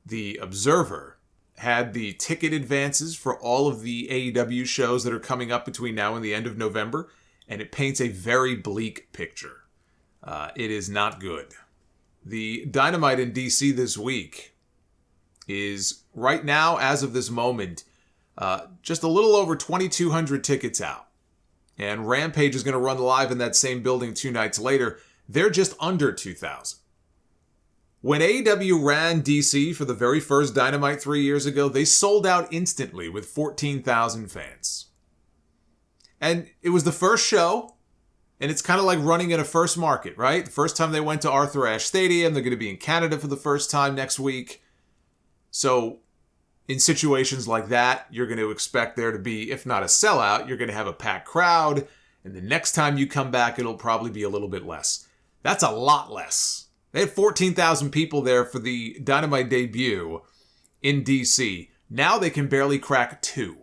The Observer had the ticket advances for all of the AEW shows that are coming up between now and the end of November, and it paints a very bleak picture. It is not good. The Dynamite in DC this week is, right now, as of this moment, just a little over 2,200 tickets out. And Rampage is going to run live in that same building 2 nights later. They're just under 2,000. When AEW ran DC for the very first Dynamite 3 years ago, they sold out instantly with 14,000 fans. And it was the first show, and it's kind of like running in a first market, right? The first time they went to Arthur Ashe Stadium, they're going to be in Canada for the first time next week. So in situations like that, you're going to expect there to be, if not a sellout, you're going to have a packed crowd, and the next time you come back, it'll probably be a little bit less. That's a lot less. They had 14,000 people there for the Dynamite debut in DC. Now they can barely crack 2.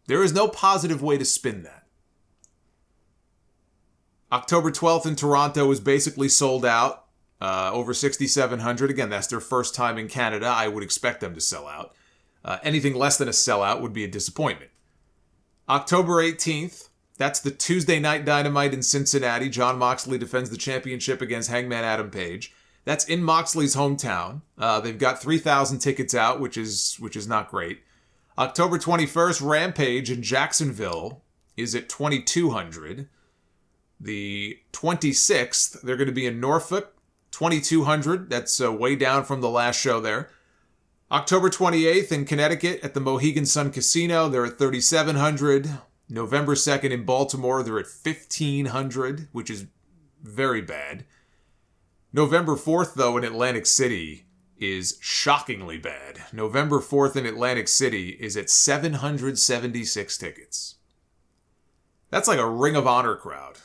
There is no positive way to spin that. October 12th in Toronto is basically sold out. Over 6,700. Again, that's their first time in Canada. I would expect them to sell out. Anything less than a sellout would be a disappointment. October 18th, that's the Tuesday Night Dynamite in Cincinnati. Jon Moxley defends the championship against Hangman Adam Page. That's in Moxley's hometown. They've got 3,000 tickets out, which is not great. October 21st, Rampage in Jacksonville is at 2,200. The 26th, they're going to be in Norfolk. 2,200. That's way down from the last show there. October 28th in Connecticut at the Mohegan Sun Casino, they're at 3,700. November 2nd in Baltimore, they're at 1,500, which is very bad. November 4th, though, in Atlantic City is shockingly bad. November 4th in Atlantic City is at 776 tickets. That's like a Ring of Honor crowd.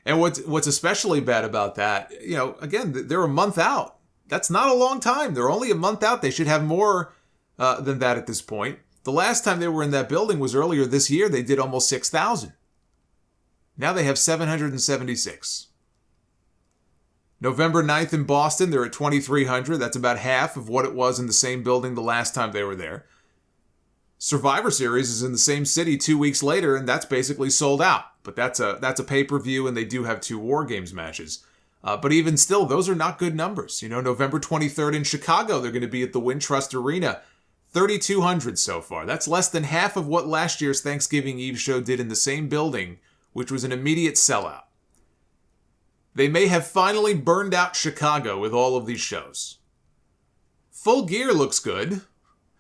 And what's especially bad about that, again, they're a month out. That's not a long time. They're only a month out. They should have more than that at this point. The last time they were in that building was earlier this year. They did almost 6,000. Now they have 776. November 9th in Boston, they're at 2,300. That's about half of what it was in the same building the last time they were there. Survivor Series is in the same city 2 weeks later, and that's basically sold out. But that's a pay-per-view, and they do have 2 War Games matches. But even still, those are not good numbers. November 23rd in Chicago, they're going to be at the Wintrust Arena. 3,200 so far. That's less than half of what last year's Thanksgiving Eve show did in the same building, which was an immediate sellout. They may have finally burned out Chicago with all of these shows. Full Gear looks good.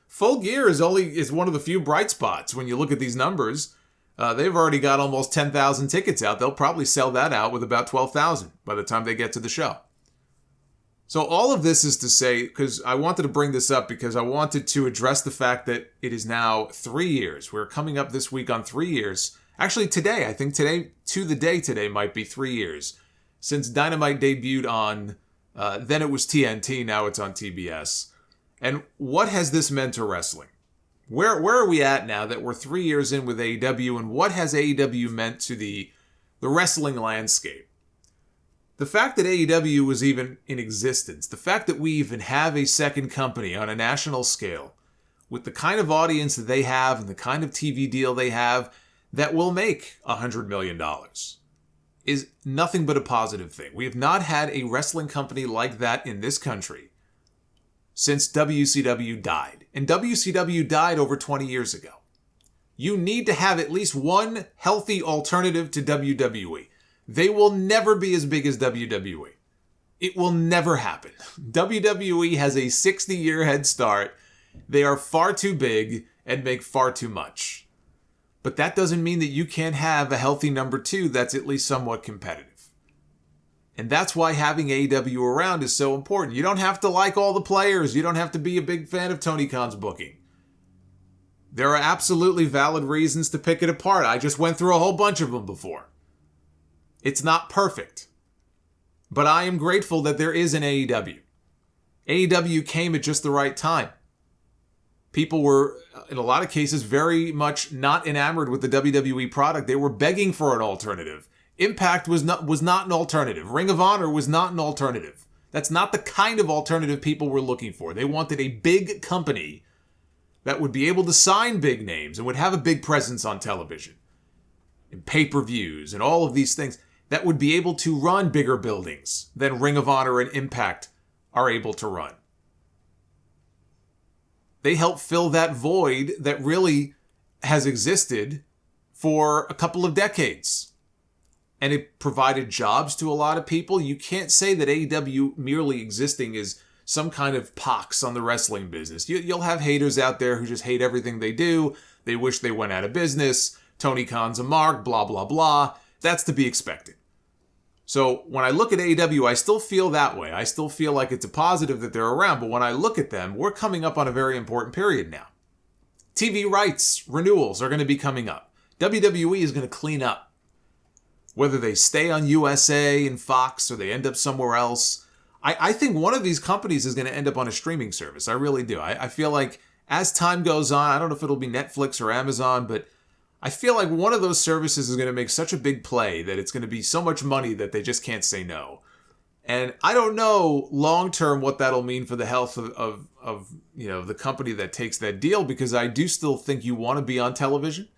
Full Gear is one of the few bright spots when you look at these numbers. They've already got almost 10,000 tickets out. They'll probably sell that out with about 12,000 by the time they get to the show. So all of this is to say, because I wanted to bring this up because I wanted to address the fact that it is now 3 years. We're coming up this week on 3 years. Actually, today, I think today, to the day today, might be 3 years since Dynamite debuted on, then it was TNT, now it's on TBS. And what has this meant to wrestling? Where are we at now that we're 3 years in with AEW, and what has AEW meant to the wrestling landscape? The fact that AEW was even in existence, the fact that we even have a second company on a national scale, with the kind of audience that they have and the kind of TV deal they have that will make $100 million, is nothing but a positive thing. We have not had a wrestling company like that in this country since WCW died. And WCW died over 20 years ago. You need to have at least one healthy alternative to WWE. They will never be as big as WWE. It will never happen. WWE has a 60-year head start. They are far too big and make far too much. But that doesn't mean that you can't have a healthy number 2 that's at least somewhat competitive. And that's why having AEW around is so important. You don't have to like all the players. You don't have to be a big fan of Tony Khan's booking. There are absolutely valid reasons to pick it apart. I just went through a whole bunch of them before. It's not perfect. But I am grateful that there is an AEW. AEW came at just the right time. People were, in a lot of cases, very much not enamored with the WWE product. They were begging for an alternative. Impact was not an alternative. Ring of Honor was not an alternative. That's not the kind of alternative people were looking for. They wanted a big company that would be able to sign big names and would have a big presence on television and pay-per-views and all of these things that would be able to run bigger buildings than Ring of Honor and Impact are able to run. They help fill that void that really has existed for a couple of decades. And it provided jobs to a lot of people. You can't say that AEW merely existing is some kind of pox on the wrestling business. You'll have haters out there who just hate everything they do. They wish they went out of business. Tony Khan's a mark, blah, blah, blah. That's to be expected. So when I look at AEW, I still feel that way. I still feel like it's a positive that they're around. But when I look at them, we're coming up on a very important period now. TV rights renewals are going to be coming up. WWE is going to clean up. Whether they stay on USA and Fox or they end up somewhere else, I think one of these companies is going to end up on a streaming service. I really do. I feel like as time goes on, I don't know if it'll be Netflix or Amazon, but I feel like one of those services is going to make such a big play that it's going to be so much money that they just can't say no. And I don't know long term what that'll mean for the health of the company that takes that deal, because I do still think you want to be on television.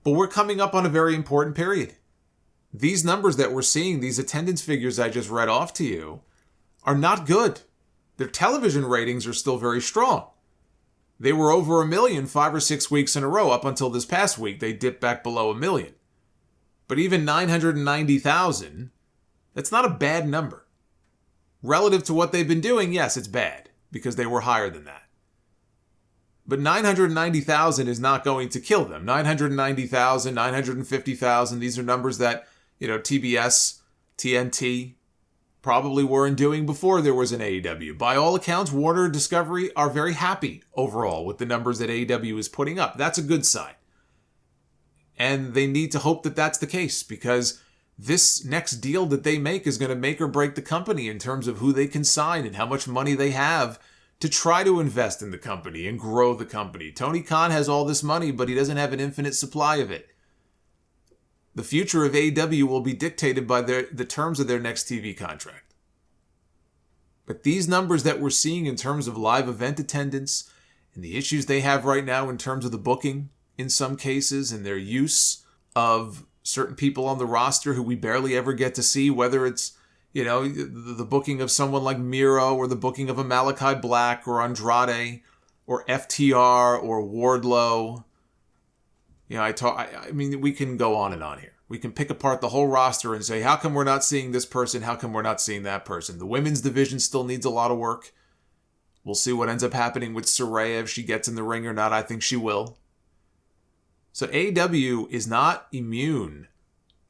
But we're coming up on a very important period. These numbers that we're seeing, these attendance figures I just read off to you, are not good. Their television ratings are still very strong. They were over 1 million 5 or 6 weeks in a row. Up until this past week, they dipped back below 1 million. But even 990,000, that's not a bad number. Relative to what they've been doing, yes, it's bad, because they were higher than that. But 990,000 is not going to kill them. 990,000, 950,000, these are numbers that, TBS, TNT probably weren't doing before there was an AEW. By all accounts, Warner Discovery are very happy overall with the numbers that AEW is putting up. That's a good sign. And they need to hope that that's the case, because this next deal that they make is going to make or break the company in terms of who they can sign and how much money they have to try to invest in the company and grow the company. Tony Khan has all this money, but he doesn't have an infinite supply of it. The future of AEW will be dictated by the terms of their next TV contract. But these numbers that we're seeing in terms of live event attendance and the issues they have right now in terms of the booking in some cases and their use of certain people on the roster who we barely ever get to see, whether it's the booking of someone like Miro or the booking of a Malachi Black or Andrade or FTR or Wardlow. We can go on and on here. We can pick apart the whole roster and say, how come we're not seeing this person? How come we're not seeing that person? The women's division still needs a lot of work. We'll see what ends up happening with Saraya, if she gets in the ring or not. I think she will. So AEW is not immune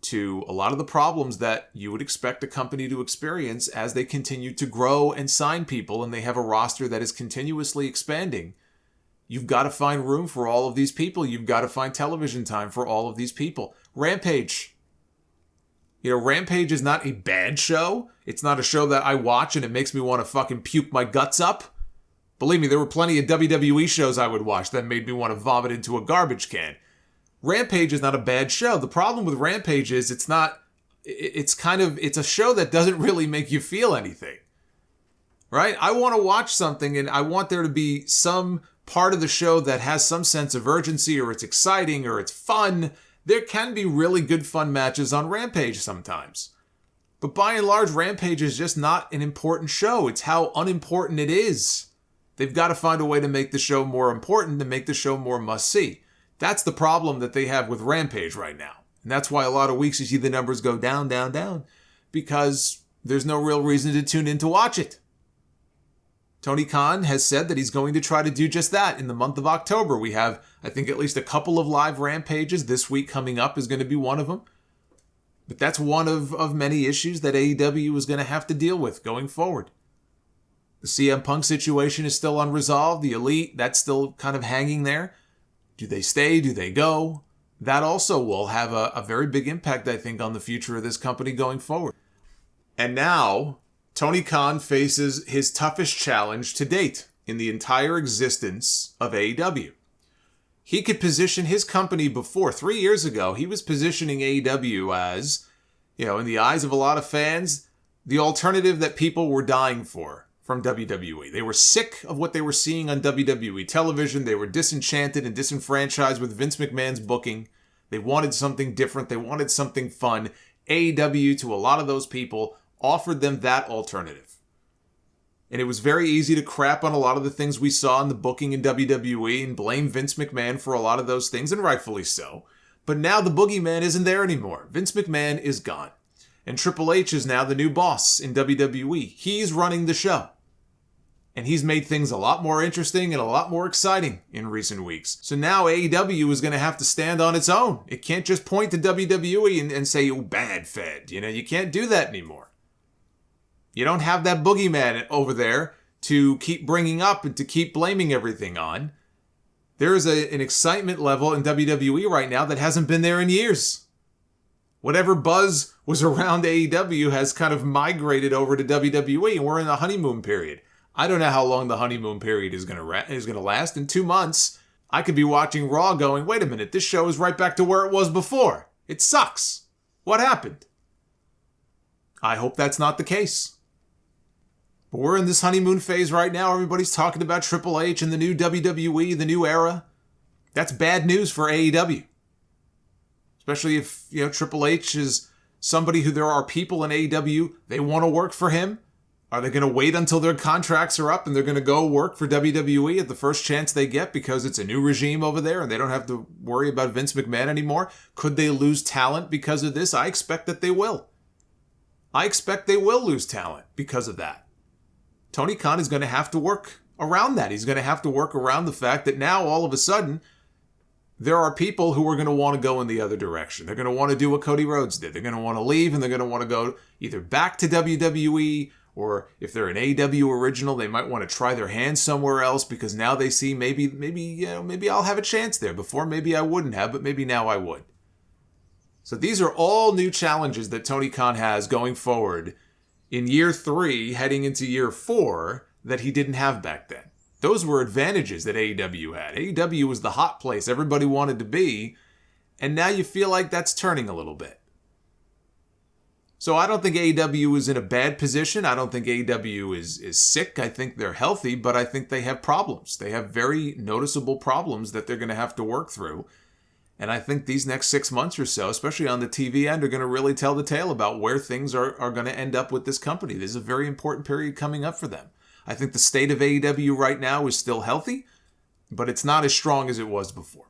to a lot of the problems that you would expect a company to experience as they continue to grow and sign people and they have a roster that is continuously expanding. You've got to find room for all of these people. You've got to find television time for all of these people. Rampage. Rampage is not a bad show. It's not a show that I watch and it makes me want to fucking puke my guts up. Believe me, there were plenty of WWE shows I would watch that made me want to vomit into a garbage can. Rampage is not a bad show. The problem with Rampage is it's a show that doesn't really make you feel anything. Right? I want to watch something and I want there to be some part of the show that has some sense of urgency, or it's exciting, or it's fun. There can be really good fun matches on Rampage sometimes. But by and large, Rampage is just not an important show. It's how unimportant it is. They've got to find a way to make the show more important, to make the show more must-see. That's the problem that they have with Rampage right now. And that's why a lot of weeks you see the numbers go down, down, down, because there's no real reason to tune in to watch it. Tony Khan has said that he's going to try to do just that in the month of October. We have, I think, at least a couple of live Rampages. This week coming up is going to be one of them. But that's one of many issues that AEW is going to have to deal with going forward. The CM Punk situation is still unresolved. The Elite, that's still kind of hanging there. Do they stay? Do they go? That also will have a very big impact, I think, on the future of this company going forward. And now Tony Khan faces his toughest challenge to date in the entire existence of AEW. He could position his company before. 3 years ago, he was positioning AEW as, in the eyes of a lot of fans, the alternative that people were dying for from WWE. They were sick of what they were seeing on WWE television. They were disenchanted and disenfranchised with Vince McMahon's booking. They wanted something different. They wanted something fun. AEW, to a lot of those people, offered them that alternative. And it was very easy to crap on a lot of the things we saw in the booking in WWE and blame Vince McMahon for a lot of those things, and rightfully so. But now the boogeyman isn't there anymore. Vince McMahon is gone. And Triple H is now the new boss in WWE. He's running the show. And he's made things a lot more interesting and a lot more exciting in recent weeks. So now AEW is going to have to stand on its own. It can't just point to WWE and say, oh, bad Fed. You can't do that anymore. You don't have that boogeyman over there to keep bringing up and to keep blaming everything on. There is an excitement level in WWE right now that hasn't been there in years. Whatever buzz was around AEW has kind of migrated over to WWE, and we're in the honeymoon period. I don't know how long the honeymoon period is going to last. In 2 months, I could be watching Raw going, wait a minute, this show is right back to where it was before. It sucks. What happened? I hope that's not the case. But we're in this honeymoon phase right now. Everybody's talking about Triple H and the new WWE, the new era. That's bad news for AEW. Especially if, Triple H is somebody who there are people in AEW, they want to work for him. Are they going to wait until their contracts are up and they're going to go work for WWE at the first chance they get because it's a new regime over there and they don't have to worry about Vince McMahon anymore? Could they lose talent because of this? I expect that they will. I expect they will lose talent because of that. Tony Khan is going to have to work around that. He's going to have to work around the fact that now all of a sudden there are people who are going to want to go in the other direction. They're going to want to do what Cody Rhodes did. They're going to want to leave and they're going to want to go either back to WWE, or if they're an AEW original, they might want to try their hands somewhere else because now they see maybe I'll have a chance there. Before maybe I wouldn't have, but maybe now I would. So these are all new challenges that Tony Khan has going forward in year 3, heading into year 4, that he didn't have back then. Those were advantages that AEW had. AEW was the hot place everybody wanted to be, and now you feel like that's turning a little bit. So I don't think AEW is in a bad position. I don't think AEW is sick. I think they're healthy, but I think they have problems. They have very noticeable problems that they're going to have to work through. And I think these next 6 months or so, especially on the TV end, are going to really tell the tale about where things are going to end up with this company. This is a very important period coming up for them. I think the state of AEW right now is still healthy, but it's not as strong as it was before.